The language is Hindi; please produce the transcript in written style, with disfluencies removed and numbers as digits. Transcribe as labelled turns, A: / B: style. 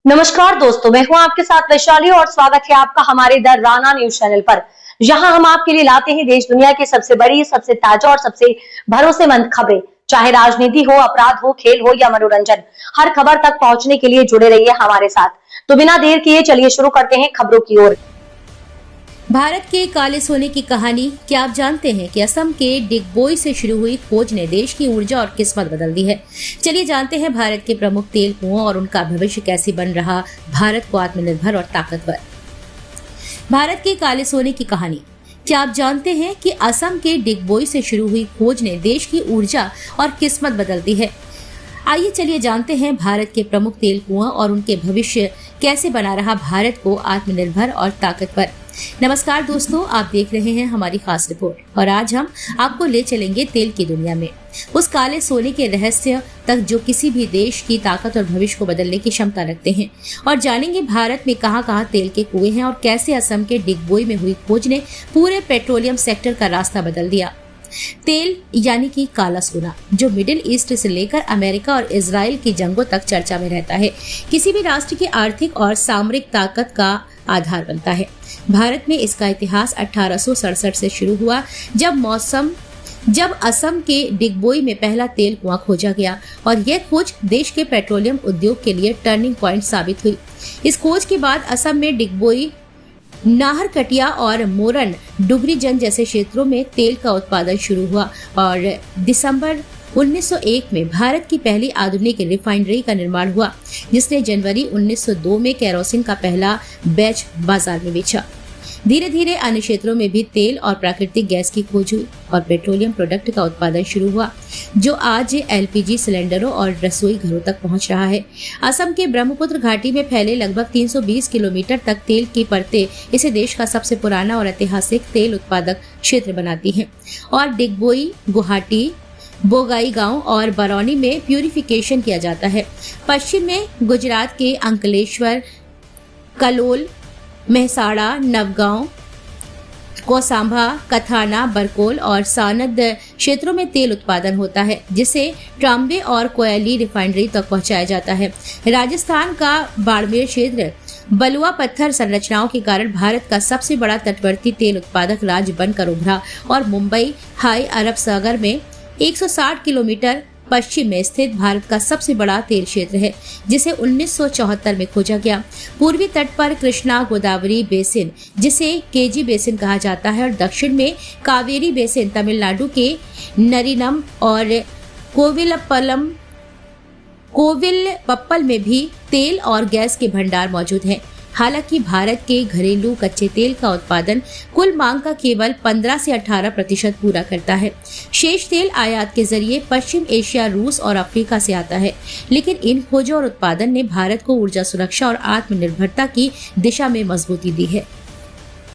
A: नमस्कार दोस्तों, मैं हूं आपके साथ वैशाली और स्वागत है आपका हमारे द राना न्यूज चैनल पर। जहां हम आपके लिए लाते हैं देश दुनिया की सबसे बड़ी, सबसे ताजा और सबसे भरोसेमंद खबरें। चाहे राजनीति हो, अपराध हो, खेल हो या मनोरंजन, हर खबर तक पहुंचने के लिए जुड़े रहिए हमारे साथ। तो बिना देर किए चलिए शुरू करते हैं खबरों की ओर।
B: भारत के काले सोने की कहानी। क्या आप जानते हैं कि असम के डिगबोई से शुरू हुई खोज ने देश की ऊर्जा और किस्मत बदल दी है। चलिए जानते हैं भारत के प्रमुख तेल कुओं और उनका भविष्य कैसे बन रहा भारत को आत्मनिर्भर और ताकतवर। भारत के काले सोने की कहानी। क्या आप जानते हैं कि असम के डिगबोई से शुरू हुई खोज ने देश की ऊर्जा और किस्मत बदल दी है। आइए चलिए जानते हैं भारत के प्रमुख तेल कुआं और उनके भविष्य कैसे बना रहा भारत को आत्मनिर्भर और ताकतवर। नमस्कार दोस्तों, आप देख रहे हैं हमारी खास रिपोर्ट और आज हम आपको ले चलेंगे तेल की दुनिया में, उस काले सोने के रहस्य तक जो किसी भी देश की ताकत और भविष्य को बदलने की क्षमता रखते हैं, और जानेंगे भारत में कहां-कहां तेल के कुएं हैं और कैसे असम के डिगबोई में हुई खोज ने पूरे पेट्रोलियम सेक्टर का रास्ता बदल दिया। तेल यानी कि काला सोना, जो मिडिल ईस्ट से लेकर अमेरिका और इजराइल की जंगों तक चर्चा में रहता है, किसी भी राष्ट्र की आर्थिक और सामरिक ताकत का आधार बनता है। भारत में इसका इतिहास 1867 से शुरू हुआ, जब असम के डिगबोई में पहला तेल कुआं खोजा गया और यह खोज देश के पेट्रोलियम उद्योग के लिए टर्निंग पॉइंट साबित हुई। इस खोज के बाद असम में डिगबोई, नाहरकटिया और मोरन डुगरीजन जैसे क्षेत्रों में तेल का उत्पादन शुरू हुआ और दिसंबर 1901 में भारत की पहली आधुनिक रिफाइनरी का निर्माण हुआ, जिसने जनवरी 1902 में केरोसिन का पहला बैच बाजार में बेचा। धीरे धीरे अन्य क्षेत्रों में भी तेल और प्राकृतिक गैस की खोज हुई और पेट्रोलियम प्रोडक्ट का उत्पादन शुरू हुआ, जो आज एलपीजी सिलेंडरों और रसोई घरों तक पहुंच रहा है। असम के ब्रह्मपुत्र घाटी में फैले लगभग 320 किलोमीटर तक तेल की परतें इसे देश का सबसे पुराना और ऐतिहासिक तेल उत्पादक क्षेत्र बनाती हैं और डिगबोई, गुवाहाटी, बोगाईगांव और बरौनी में प्यूरिफिकेशन किया जाता है। पश्चिम में गुजरात के अंकलेश्वर, कलोल, मेहसाड़ा, नवगांव, कोसांभा, कथाना, बरकोल और सानद क्षेत्रों में तेल उत्पादन होता है, जिसे ट्राम्बे और कोयली रिफाइनरी तक पहुंचाया जाता है। राजस्थान का बाड़मेर क्षेत्र बलुआ पत्थर संरचनाओं के कारण भारत का सबसे बड़ा तटवर्ती तेल उत्पादक राज्य बनकर उभरा और मुंबई हाई अरब सागर में 160 किलोमीटर पश्चिम में स्थित भारत का सबसे बड़ा तेल क्षेत्र है, जिसे 1974 में खोजा गया। पूर्वी तट पर कृष्णा गोदावरी बेसिन, जिसे केजी बेसिन कहा जाता है, और दक्षिण में कावेरी बेसिन तमिलनाडु के नरीनम और कोविलपप्पल में भी तेल और गैस के भंडार मौजूद हैं। हालांकि भारत के घरेलू कच्चे तेल का उत्पादन कुल मांग का केवल 15 से 18% पूरा करता है। शेष तेल आयात के जरिए पश्चिम एशिया, रूस और अफ्रीका से आता है। लेकिन इन खोजों और उत्पादन ने भारत को ऊर्जा सुरक्षा और आत्मनिर्भरता की दिशा में मजबूती दी है।